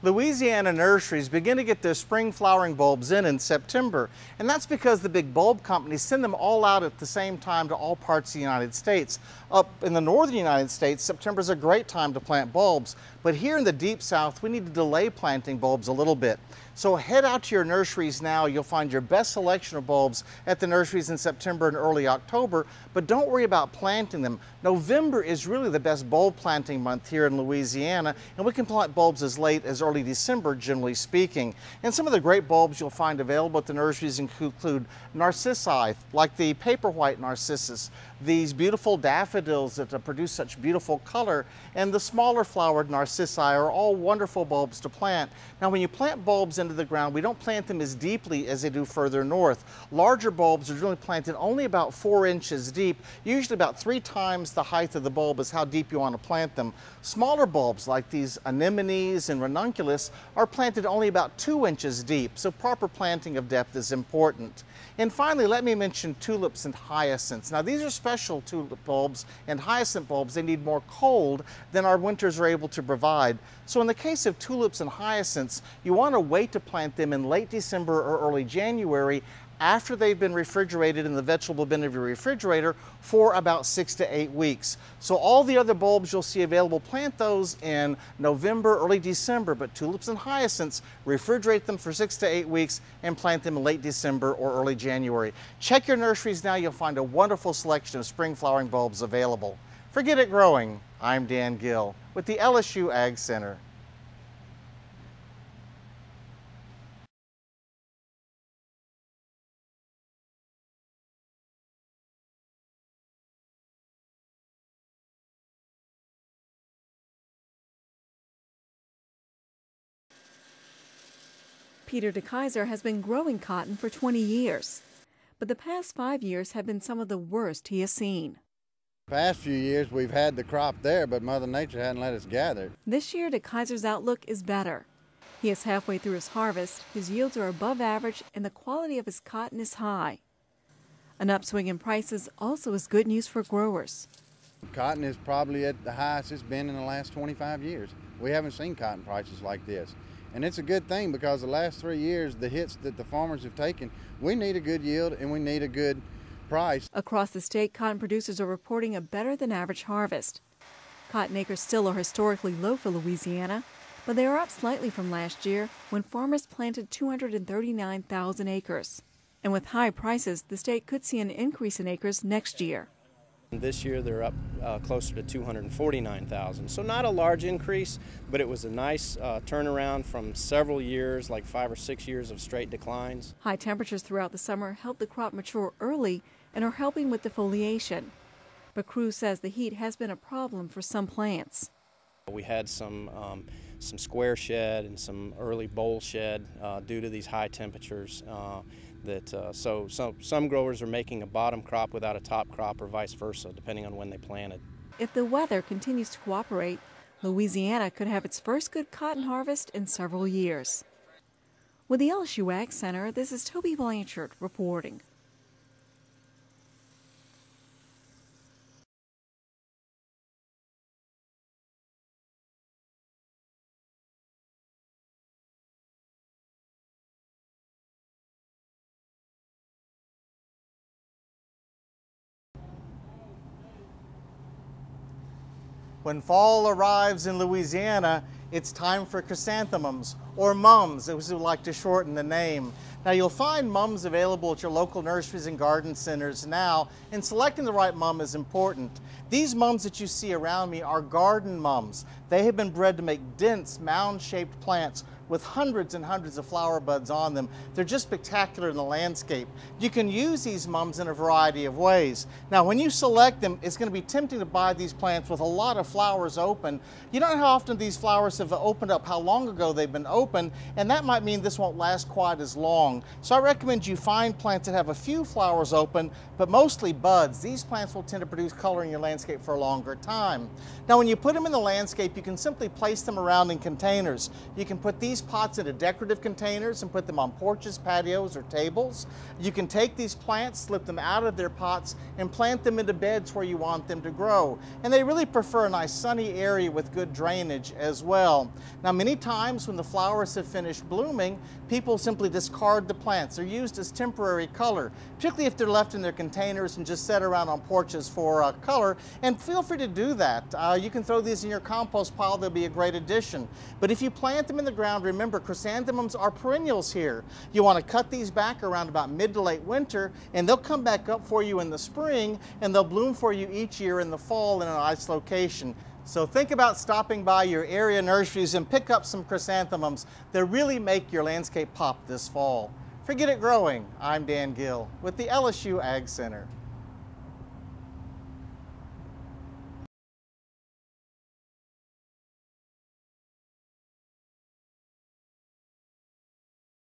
Louisiana nurseries begin to get their spring flowering bulbs in September, and that's because the big bulb companies send them all out at the same time to all parts of the United States. Up in the northern United States, September is a great time to plant bulbs, but here in the deep south, we need to delay planting bulbs a little bit. So head out to your nurseries now. You'll find your best selection of bulbs at the nurseries in September and early October, but don't worry about planting them. November is really the best bulb planting month here in Louisiana, and we can plant bulbs as late as early December, generally speaking. And some of the great bulbs you'll find available at the nurseries include narcissi, like the paper white narcissus, these beautiful daffodils that produce such beautiful color, and the smaller flowered narcissi are all wonderful bulbs to plant. Now, when you plant bulbs into the ground, we don't plant them as deeply as they do further north. Larger bulbs are generally planted only about 4 inches deep, usually about 3 times the height of the bulb is how deep you want to plant them. Smaller bulbs like these anemones and ranunculus are planted only about 2 inches deep, so proper planting of depth is important. And finally, let me mention tulips and hyacinths. Now, these are special tulip bulbs and hyacinth bulbs. They need more cold than our winters are able to provide. So in the case of tulips and hyacinths, you want to wait to plant them in late December or early January after they've been refrigerated in the vegetable bin of your refrigerator for about 6 to 8 weeks. So all the other bulbs you'll see available, plant those in November, early December, but tulips and hyacinths, refrigerate them for 6 to 8 weeks and plant them in late December or early January. Check your nurseries now. You'll find a wonderful selection of spring flowering bulbs available. For Get It Growing, I'm Dan Gill with the LSU AgCenter. Peter DeKaiser has been growing cotton for 20 years, but the past 5 years have been some of the worst he has seen. Past few years we've had the crop there, but Mother Nature hadn't let us gather. This year, DeKaiser's outlook is better. He is halfway through his harvest, his yields are above average, and the quality of his cotton is high. An upswing in prices also is good news for growers. Cotton is probably at the highest it's been in the last 25 years. We haven't seen cotton prices like this. And it's a good thing because the last 3 years, the hits that the farmers have taken, we need a good yield and we need a good price. Across the state, cotton producers are reporting a better than average harvest. Cotton acres still are historically low for Louisiana, but they are up slightly from last year when farmers planted 239,000 acres. And with high prices, the state could see an increase in acres next year. This year they're up closer to 249,000. So not a large increase, but it was a nice turnaround from several years, like 5 or 6 years of straight declines. High temperatures throughout the summer help the crop mature early and are helping with defoliation. But Cruz says the heat has been a problem for some plants. We had some square shed and some early boll shed due to these high temperatures. So some growers are making a bottom crop without a top crop or vice versa, depending on when they planted. If the weather continues to cooperate, Louisiana could have its first good cotton harvest in several years. With the LSU AgCenter, this is Toby Blanchard reporting. When fall arrives in Louisiana, it's time for chrysanthemums, or mums, as we like to shorten the name. Now, you'll find mums available at your local nurseries and garden centers now, and selecting the right mum is important. These mums that you see around me are garden mums. They have been bred to make dense, mound-shaped plants with hundreds and hundreds of flower buds on them. They're just spectacular in the landscape. You can use these mums in a variety of ways. Now, when you select them, it's going to be tempting to buy these plants with a lot of flowers open. You don't know how often these flowers have opened up, how long ago they've been open, and that might mean this won't last quite as long. So I recommend you find plants that have a few flowers open, but mostly buds. These plants will tend to produce color in your landscape for a longer time. Now, when you put them in the landscape, you can simply place them around in containers. You can put these these pots into decorative containers and put them on porches, patios, or tables. You can take these plants, slip them out of their pots, and plant them into beds where you want them to grow. And they really prefer a nice sunny area with good drainage as well. Now, many times when the flowers have finished blooming, people simply discard the plants. They're used as temporary color, particularly if they're left in their containers and just set around on porches for color. And feel free to do that. You can throw these in your compost pile. They'll be a great addition. But if you plant them in the ground, remember, chrysanthemums are perennials here. You want to cut these back around about mid to late winter, and they'll come back up for you in the spring, and they'll bloom for you each year in the fall in a nice location. So think about stopping by your area nurseries and pick up some chrysanthemums that really make your landscape pop this fall. Forget it growing. I'm Dan Gill with the LSU Ag Center.